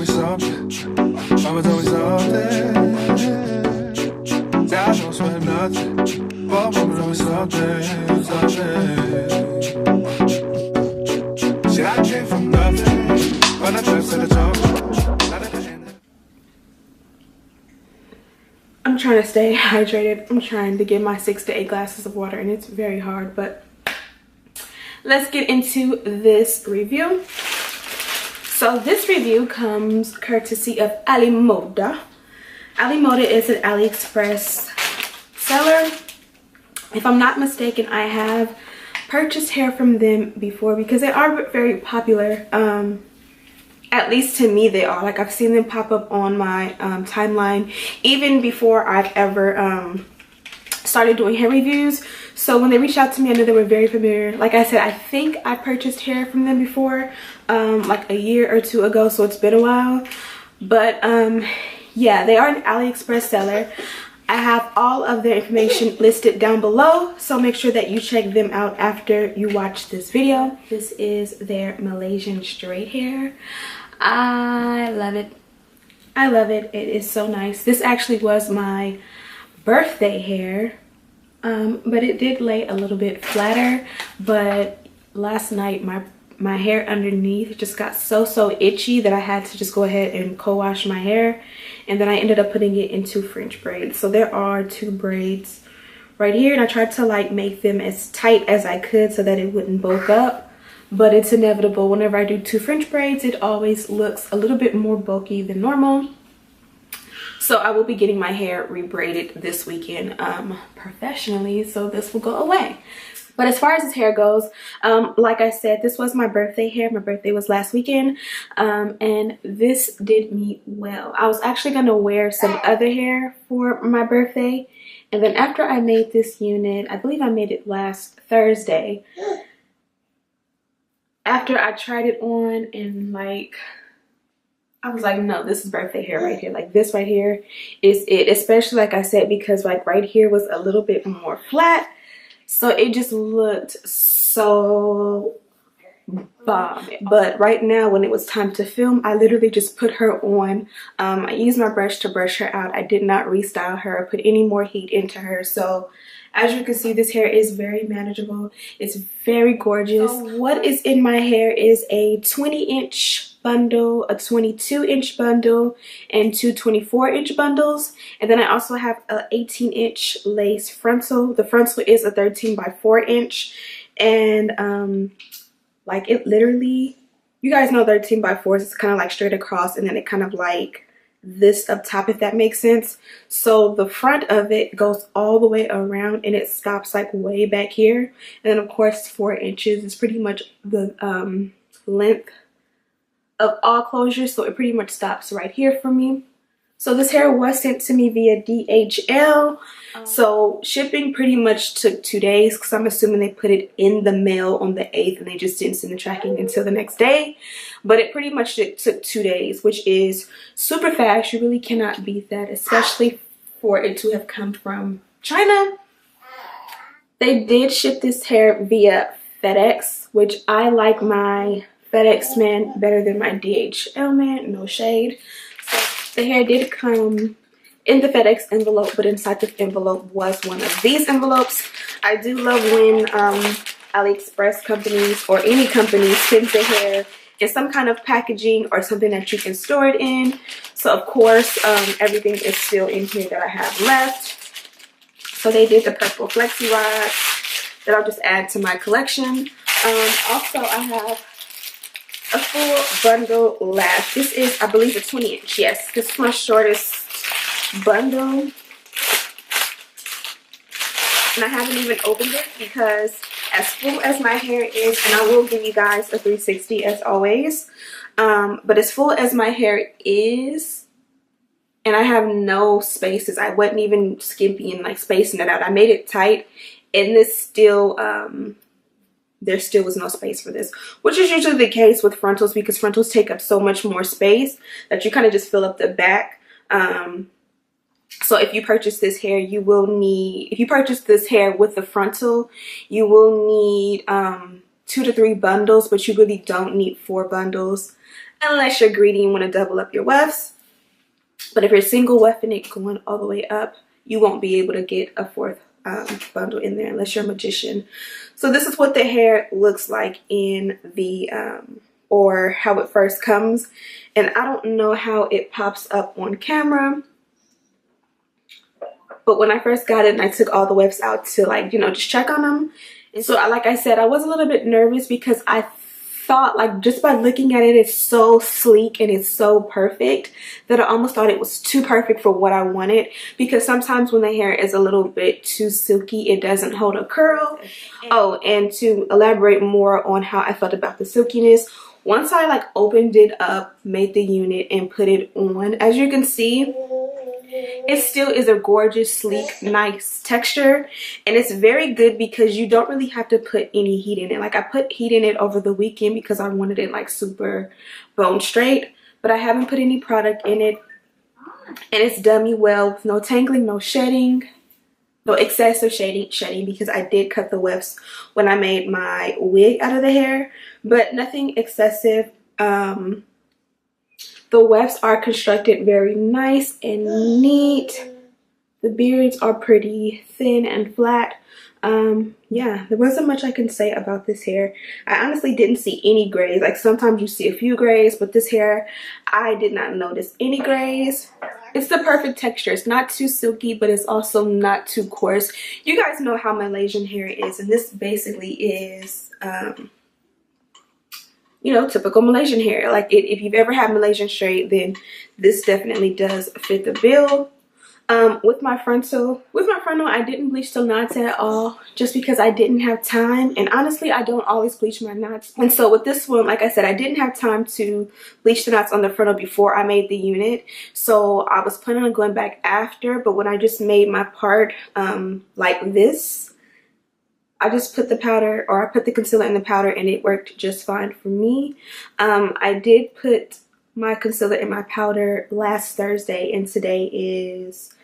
me something. Mama told me something. Say I don't sweat nothing. But mama told me something. Shit, I came from nothing. When I tried to the top. I'm trying to stay hydrated. I'm trying to get my 6 to 8 glasses of water, and it's very hard, but let's get into this review. So this review comes courtesy of Ali Moda. Ali Moda is an AliExpress seller. If I'm not mistaken, I have purchased hair from them before because they are very popular. At least to me they are. Like, I've seen them pop up on my timeline even before I've ever started doing hair reviews. So when they reached out to me, I knew they were very familiar. Like I said, I think I purchased hair from them before, like a year or two ago, so it's been a while. But yeah, they are an AliExpress seller. I have all of their information listed down below, so make sure that you check them out after you watch this video. This is their Malaysian straight hair. I love it. I love it. It is so nice. This actually was my birthday hair, but it did lay a little bit flatter. But last night my hair underneath just got so itchy that I had to just go ahead and co-wash my hair, and then I ended up putting it into French braids. So there are 2 braids right here, and I tried to like make them as tight as I could so that it wouldn't bulk up. But it's inevitable. Whenever I do 2 French braids, it always looks a little bit more bulky than normal. So I will be getting my hair rebraided this weekend professionally, so this will go away. But as far as this hair goes, like I said, this was my birthday hair. My birthday was last weekend, and this did me well. I was actually going to wear some other hair for my birthday, and then after I made this unit, I believe I made it last Thursday, after I tried it on and like, I was like, no, this is birthday hair right here. Like, this right here is it. Especially, like I said, because like right here was a little bit more flat. So it just looked so bomb. But right now, when it was time to film, I literally just put her on. I used my brush to brush her out. I did not restyle her or put any more heat into her. So as you can see, this hair is very manageable. It's very gorgeous. So what is in my hair is a 20-inch bundle, a 22-inch bundle, and 2 24-inch bundles. And then I also have an 18-inch lace frontal. The frontal is a 13 by 4 inch. And like, it literally, you guys know 13 by 4s, it's kind of like straight across, and then it kind of like this up top, if that makes sense. So the front of it goes all the way around and it stops like way back here. And then of course 4 inches is pretty much the length of all closures, so it pretty much stops right here for me. So this hair was sent to me via DHL. So shipping pretty much took 2 days, because I'm assuming they put it in the mail on the 8th and they just didn't send the tracking until the next day. But it pretty much took 2 days, which is super fast. You really cannot beat that, especially for it to have come from China. They did ship this hair via FedEx, which I like my FedEx man better than my DHL man, no shade. So the hair did come in the FedEx envelope, but inside the envelope was one of these envelopes. I do love when AliExpress companies or any company sends their hair in some kind of packaging or something that you can store it in. So of course, everything is still in here that I have left. So they did the purple flexi rods that I'll just add to my collection. Also, I have a full bundle left. This is, I believe, a 20-inch. Yes, this is my shortest bundle. And I haven't even opened it because as full as my hair is, and I will give you guys a 360 as always, but as full as my hair is, and I have no spaces, I wasn't even skimpy and like spacing it out. I made it tight, and this still, there still was no space for this, which is usually the case with frontals, because frontals take up so much more space that you kind of just fill up the back. So if you purchase this hair, you will need, if you purchase this hair with the frontal, you will need 2 to 3 bundles, but you really don't need 4 bundles. unless you're greedy and want to double up your wefts. But if you're single wefting it going all the way up, you won't be able to get a fourth bundle in there unless you're a magician. So this is what the hair looks like in the or how it first comes. And I don't know how it pops up on camera, but when I first got it and I took all the wefts out to, like, you know, just check on them. And so like I said, I was a little bit nervous because I thought, like, just by looking at it, it's so sleek and it's so perfect that I almost thought it was too perfect for what I wanted, because sometimes when the hair is a little bit too silky, it doesn't hold a curl. Oh, and to elaborate more on how I felt about the silkiness, once I like opened it up, made the unit and put it on, as you can see, it still is a gorgeous, sleek, nice texture. And it's very good because you don't really have to put any heat in it. Like, I put heat in it over the weekend because I wanted it like super bone straight, but I haven't put any product in it. And it's done me well with no tangling, no shedding, no excessive shedding because I did cut the wefts when I made my wig out of the hair, but nothing excessive. The wefts are constructed very nice and neat. The beards are pretty thin and flat. Yeah, there wasn't much I can say about this hair. I honestly didn't see any grays. Like, sometimes you see a few grays, but this hair, I did not notice any grays. It's the perfect texture. It's not too silky, but it's also not too coarse. You guys know how Malaysian hair is, and this basically is you know, typical Malaysian hair. Like, if you've ever had Malaysian straight, then this definitely does fit the bill. With my frontal, I didn't bleach the knots at all, just because I didn't have time. And honestly, I don't always bleach my knots. And so with this one, like I said, I didn't have time to bleach the knots on the frontal before I made the unit. So I was planning on going back after, but when I just made my part like this, I just put the powder, or I put the concealer in the powder, and it worked just fine for me. I did put my concealer in my powder last Thursday, and today is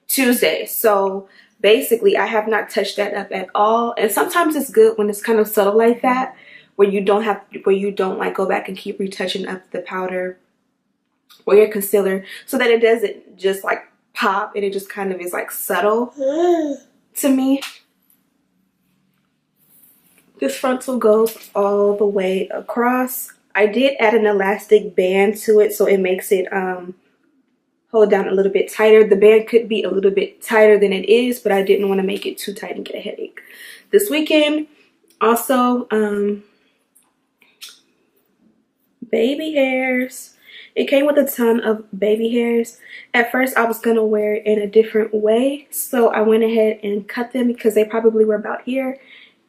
Tuesday. So basically, I have not touched that up at all. And sometimes it's good when it's kind of subtle like that, where you don't like go back and keep retouching up the powder or your concealer, so that it doesn't just like pop, and it just kind of is like subtle to me. This frontal goes all the way across. I did add an elastic band to it, so it makes it hold down a little bit tighter. The band could be a little bit tighter than it is, but I didn't want to make it too tight and get a headache. This weekend, also, baby hairs. It came with a ton of baby hairs. At first, I was going to wear it in a different way, so I went ahead and cut them because they probably were about here.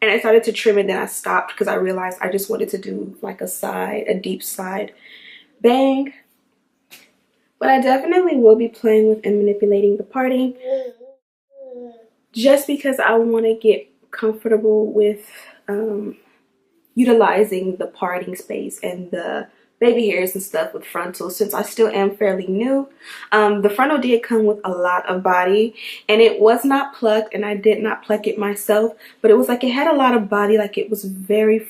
And I started to trim it, then I stopped because I realized I just wanted to do like a deep side bang. But I definitely will be playing with and manipulating the parting, just because I want to get comfortable with utilizing the parting space and the baby hairs and stuff with frontal, since I still am fairly new. The frontal did come with a lot of body, and it was not plucked, and I did not pluck it myself, but it was like it had a lot of body. Like, it was very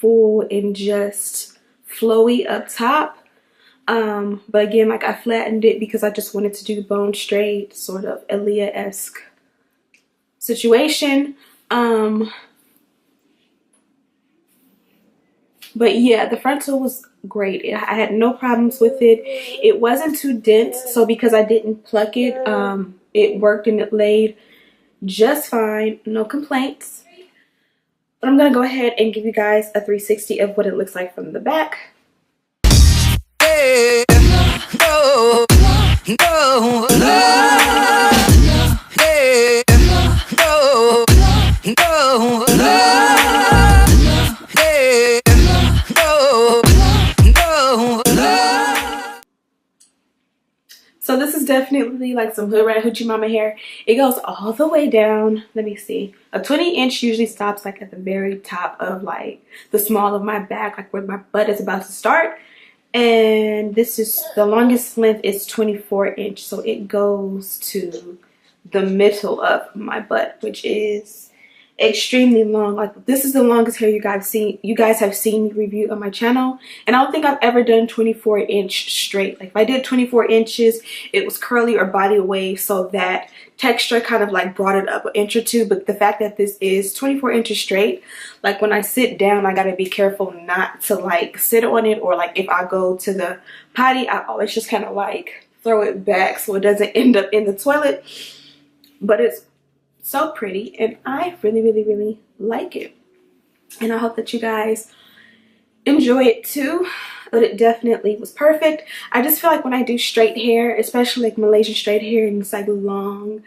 full and just flowy up top. But again, like, I flattened it because I just wanted to do bone straight, sort of Aaliyah-esque situation. But yeah, the frontal was great. I had no problems with it. It wasn't too dense, so because I didn't pluck it, it worked and it laid just fine. No complaints. But I'm gonna go ahead and give you guys a 360 of what it looks like from the back. Hey, no, no, no, hey, no, no, no. So this is definitely like some hood rat hoochie mama hair. It goes all the way down. Let me see. A 20-inch usually stops like at the very top of like the small of my back, like where my butt is about to start. And this is the longest length is 24-inch. So it goes to the middle of my butt, which is extremely long. Like, this is the longest hair you guys have seen me review on my channel, and I don't think I've ever done 24-inch straight. Like, if I did 24 inches, it was curly or body wave, so that texture kind of like brought it up an inch or two. But the fact that this is 24 inches straight, like when I sit down, I gotta be careful not to like sit on it, or like if I go to the potty, I always just kind of like throw it back so it doesn't end up in the toilet. But it's so pretty, and I really like it, and I hope that you guys enjoy it too. But it definitely was perfect. I just feel like when I do straight hair, especially like Malaysian straight hair, and it's like long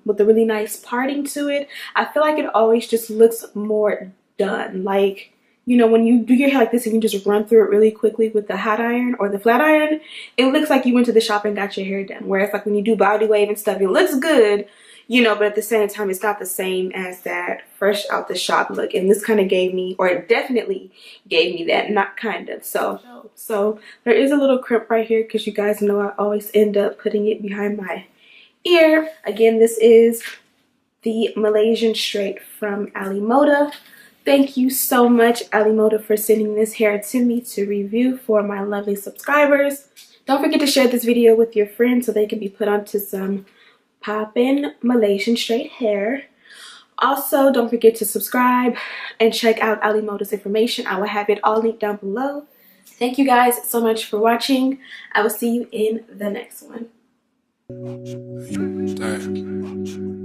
with a really nice parting to it, I feel like it always just looks more done. Like, you know, when you do your hair like this and you just run through it really quickly with the hot iron or the flat iron, it looks like you went to the shop and got your hair done. Whereas like when you do body wave and stuff, it looks good, you know, but at the same time, it's not the same as that fresh out the shop look. And this kind of gave me, or it definitely gave me that, not kind of. So there is a little crimp right here, because you guys know I always end up putting it behind my ear. Again, this is the Malaysian straight from Ali Moda. Thank you so much, Ali Moda, for sending this hair to me to review for my lovely subscribers. Don't forget to share this video with your friends so they can be put onto some poppin' Malaysian straight hair. Also, don't forget to subscribe and check out Ali Moda's information. I will have it all linked down below. Thank you guys so much for watching. I will see you in the next one. Damn.